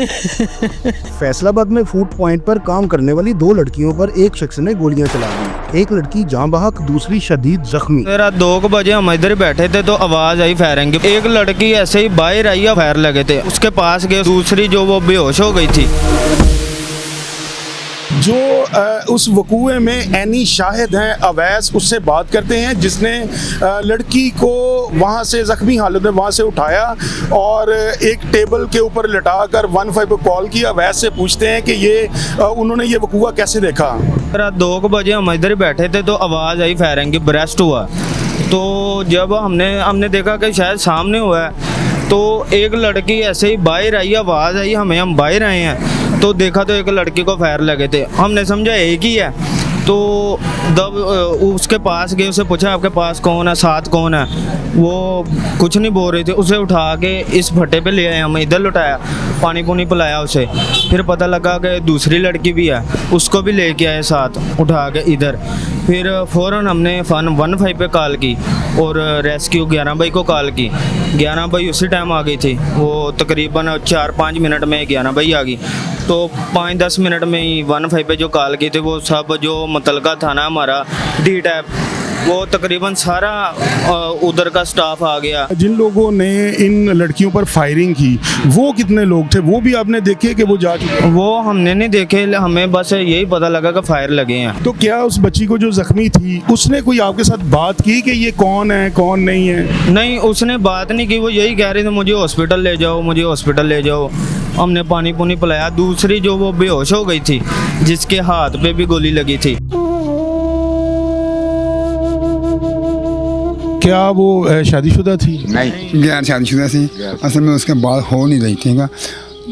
फैसलाबाद में food point पर काम करने वाली 2 लड़कियों पर एक शख्स ने गोलियां चला दी। एक लड़की जान बहक, दूसरी शदीद जख्मी। रात 2 बजे हम इधर बैठे थे तो आवाज आई फायरिंग की। एक लड़की ऐसे ही बाहर आई, फायर लगे थे, उसके पास गए, दूसरी जो वो बेहोश हो गई थी। जो उस वकूए में एनी शाहिद हैं अवैस, उससे बात करते हैं, जिसने लड़की को वहाँ से ज़ख्मी हालत में वहाँ से उठाया और एक टेबल के ऊपर लटाकर 15 को कॉल किया। अवैस से पूछते हैं कि ये उन्होंने ये वकूआ कैसे देखा। रात 2 बजे हम इधर बैठे थे तो आवाज़ आई फायरिंग की, ब्रेस्ट हुआ। तो जब हमने देखा कि शायद सामने हुआ है, तो एक लड़की ऐसे ही बाहर आई, आवाज़ आई हमें, हम बाहर आए हैं तो देखा तो एक लड़की को फायर लगे थे। हमने समझा एक ही है, तो जब उसके पास गए, उसे पूछा आपके पास कौन है, साथ कौन है, वो कुछ नहीं बोल रही थी। उसे उठा के इस भट्टे पे ले आए, हम इधर लुटाया, पानी पुनी पिलाया उसे। फिर पता लगा कि दूसरी लड़की भी है, उसको भी लेके आए साथ उठा के इधर। फिर फ़ौरन हमने 15 पे कॉल की और रेस्क्यू 11 बजे को कॉल की। 11 बजे उसी टाइम आ गई थी, वो तकरीबन 4-5 मिनट में 11 बजे आ गई। तो 5-10 मिनट में ही 15 पे जो कॉल की थी, वो सब जो मुतलका था ना हमारा डी टैप, वो तकरीबन सारा उधर का स्टाफ आ गया। जिन लोगों ने इन लड़कियों पर फायरिंग की वो कितने लोग थे, वो भी आपने देखे कि वो जा चुके? वो हमने नहीं देखे, हमें बस यही पता लगा कि फायर लगे हैं। तो क्या उस बच्ची को जो जख्मी थी उसने कोई आपके साथ बात की कि ये कौन है कौन नहीं है? नहीं, उसने बात नहीं की, वो यही कह रही थी मुझे हॉस्पिटल ले जाओ, मुझे हॉस्पिटल ले जाओ। हमने पानी पुनी पिलाया। दूसरी जो वो बेहोश हो गई थी, जिसके हाथ पे भी गोली लगी थी। क्या वो शादीशुदा थी? नहीं, गैर शादीशुदा थी। असल में उसके बाद हो नहीं रही थी।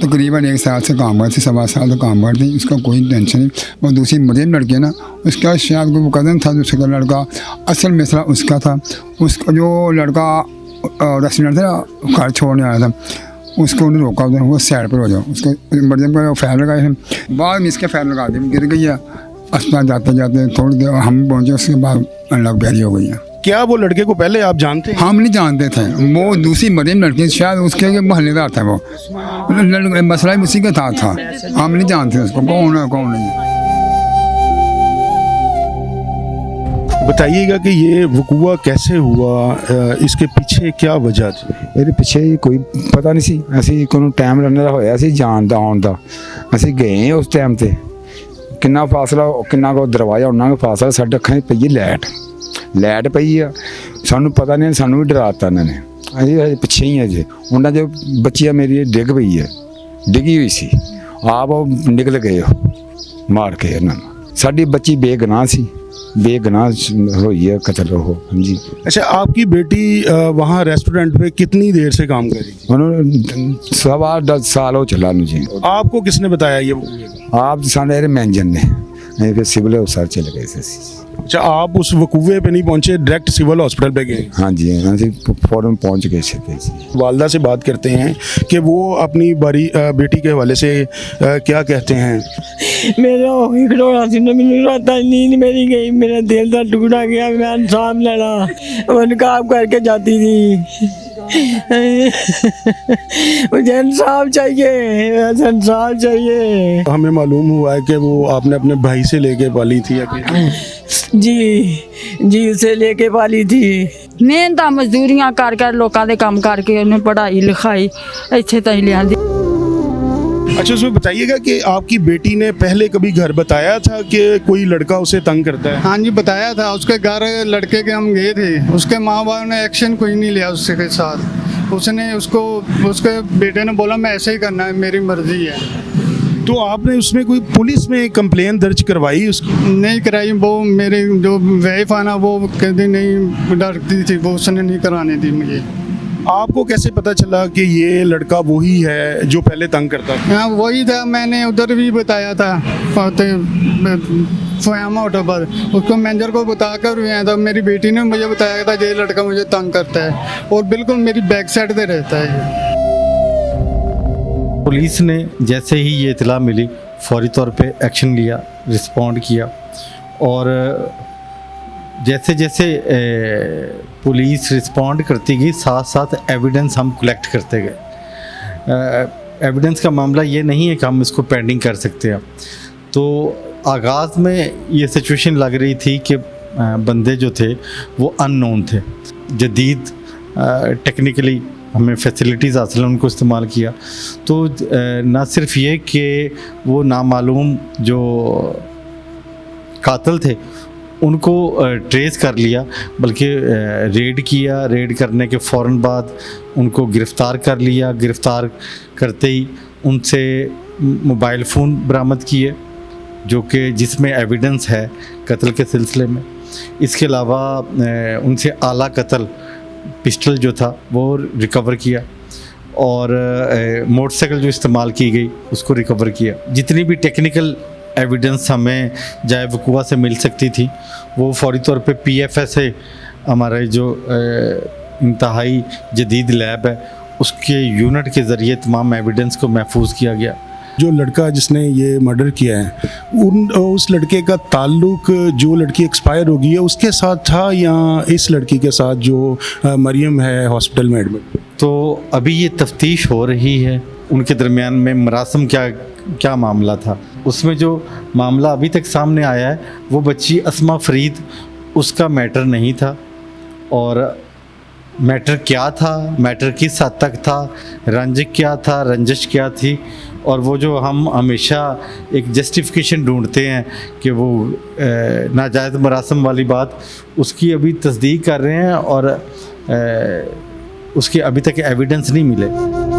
तकरीबन 1 साल से काम करती, 7 साल से काम करती, उसका कोई टेंशन नहीं। वो दूसरी मरीम लड़की है ना, उसका शायद वो कज़न था, दूसरा लड़का असल मसला उसका था। उसका जो लड़का रेस्टोरेंट था ना, घर छोड़ने आया था, उसको उन्होंने रोका, वो साइड पर हो जाओ, उसको मरीम का फैर लगाए हैं। बाद में इसके फैर लगा दिए, गिर गई है। अस्पताल जाते जाते थोड़ी देर हम पहुँचे, उसके बाद अल्लाह प्यारी हो गई है। क्या वो लड़के को पहले आप जानते हैं? हम नहीं जानते थे, वो दूसरी मरीम लड़की, शायद उसके मोहल्लेदार था। वो मसला ही उसी का था। हम नहीं जानते उसको कौन है कौन नहीं। बताइएगा कि ये वकूआ कैसे हुआ, इसके पीछे क्या वजह थी? ਇਹਦੇ ਪਿੱਛੇ ਕੋਈ ਪਤਾ ਨਹੀਂ ਸੀ। ਅਸੀਂ ਕੋਈ ਟਾਈਮ ਰਹਿਣ ਦਾ ਹੋਇਆ ਸੀ ਜਾਣ ਦਾ ਆਉਣ ਦਾ। ਅਸੀਂ ਗਏ ਉਸ ਟਾਈਮ ਤੇ ਕਿੰਨਾ ਫਾਸਲਾ, ਕਿੰਨਾ ਕੋ ਦਰਵਾਜ਼ਾ ਉਹਨਾਂ ਦਾ ਫਾਸਲਾ, ਸਾਡੇ ਅੱਖਾਂ 'ਚ ਪਈ ਲਾਈਟ ਪਈ ਆ। ਸਾਨੂੰ ਪਤਾ ਨਹੀਂ, ਸਾਨੂੰ ਵੀ ਡਰਾਤਾ ਇਹਨਾਂ ਨੇ। ਅਸੀਂ ਹਜੇ ਪਿੱਛੇ ਹੀ ਆ ਜੇ। ਉਹਨਾਂ ਦੇ ਬੱਚੀਆਂ ਮੇਰੀ ਡਿੱਗ ਪਈ ਹੈ, ਡਿੱਗੀ ਹੋਈ ਸੀ, ਆਪ ਉਹ ਨਿਕਲ ਗਏ ਮਾਰ ਕੇ ਇਹਨਾਂ ਨੂੰ। ਸਾਡੀ ਬੱਚੀ ਬੇਗੁਨਾਹ ਸੀ, बेगुनाह हुई है कत्ल हो। हाँ जी। अच्छा, आपकी बेटी वहाँ रेस्टोरेंट पे कितनी देर से काम कर रही थी? उन्होंने 10 साल हो चला मुझे। आपको किसने बताया ये? आप सारे मैनेजर ने, फिर सिविल हॉस्पिटल चले गए थे। अच्छा, आप उस वकूवे पे नहीं पहुंचे, डायरेक्ट सिविल हॉस्पिटल पे गए? हाँ जी, हाँ जी, फौरन पहुंच गए थे जी। वालदा से बात करते हैं कि वो अपनी बेटी के हवाले से क्या कहते हैं? मेरा हिकड़ोड़ा सी ना, मैंने रात नींद मेरी गई, मेरा दिल का टुकड़ा गया। मैं इंसाफ लेना, वो काम करके जाती थी। मुझे इंसाफ चाहिए, इंसाफ चाहिए। हमें मालूम हुआ है कि वो आपने अपने भाई से लेके पाली थी अकेले? जी, उसे लेके पाली थी। मेहनत मजदूरियां कर लोगों के काम करके उन्हें पढ़ाई लिखाई इत्थे तक लिया। अच्छा, उसमें बताइएगा कि आपकी बेटी ने पहले कभी घर बताया था कि कोई लड़का उसे तंग करता है? हाँ जी, बताया था। उसके घर लड़के के हम गए थे, उसके माँ बाप ने एक्शन कोई नहीं लिया उसके साथ। उसने उसके बेटे ने बोला मैं ऐसे ही करना है, मेरी मर्जी है। तो आपने उसमें कोई पुलिस में कंप्लेन दर्ज करवाई उसकी? नहीं कराई। वो मेरी जो वाइफ है ना, वो कहती नहीं, डरती थी वो, उसने नहीं कराने दी मुझे। आपको कैसे पता चला कि ये लड़का वही है जो पहले तंग करता था? हाँ, वही था। मैंने उधर भी बताया था, फयामा होटल पर, उसको मैनेजर को बता कर आया था। मेरी बेटी ने मुझे बताया था ये लड़का मुझे तंग करता है और बिल्कुल मेरी बैक साइड पे रहता है। पुलिस ने जैसे ही ये इतला मिली, फौरी तौर पे एक्शन लिया, रिस्पॉन्ड किया और जैसे जैसे पुलिस रिस्पॉन्ड करती गई, साथ साथ एविडेंस हम कलेक्ट करते गए। एविडेंस का मामला ये नहीं है कि हम इसको पेंडिंग कर सकते हैं। तो आगाज़ में ये सिचुएशन लग रही थी कि बंदे जो थे वो अननोन थे। जदीद टेक्निकली हमें फैसिलिटीज़ हासिल उनको इस्तेमाल किया, तो ना सिर्फ ये कि वो नामालूम जो कातिल थे उनको ट्रेस कर लिया, बल्कि रेड किया। रेड करने के फ़ौरन बाद उनको गिरफ़्तार कर लिया। गिरफ़्तार करते ही उनसे मोबाइल फ़ोन बरामद किए, जो कि जिसमें एविडेंस है कत्ल के सिलसिले में। इसके अलावा उनसे आला कत्ल पिस्टल जो था वो रिकवर किया, और मोटरसाइकिल जो इस्तेमाल की गई उसको रिकवर किया। जितनी भी टेक्निकल एविडेंस हमें जाए वकूआ से मिल सकती थी वो फौरी तौर पे PFS है, हमारे जो इंतहाई जदीद लैब है, उसके यूनिट के ज़रिए तमाम एविडेंस को महफूज किया गया। जो लड़का जिसने ये मर्डर किया है उस लड़के का ताल्लुक जो लड़की एक्सपायर हो गई है उसके साथ था या इस लड़की के साथ जो मरियम है हॉस्पिटल में एडमिट? तो अभी ये तफ्तीश हो रही है, उनके दरमियान में मरासम क्या मामला था। उसमें जो मामला अभी तक सामने आया है वो बच्ची अस्मा फरीद, उसका मैटर नहीं था। और मैटर क्या था, मैटर किस हद तक था, रंजिश क्या थी, और वो जो हम हमेशा एक जस्टिफिकेशन ढूंढते हैं कि वो नाजायज़ मरासम वाली बात, उसकी अभी तस्दीक कर रहे हैं और उसके अभी तक एविडेंस नहीं मिले।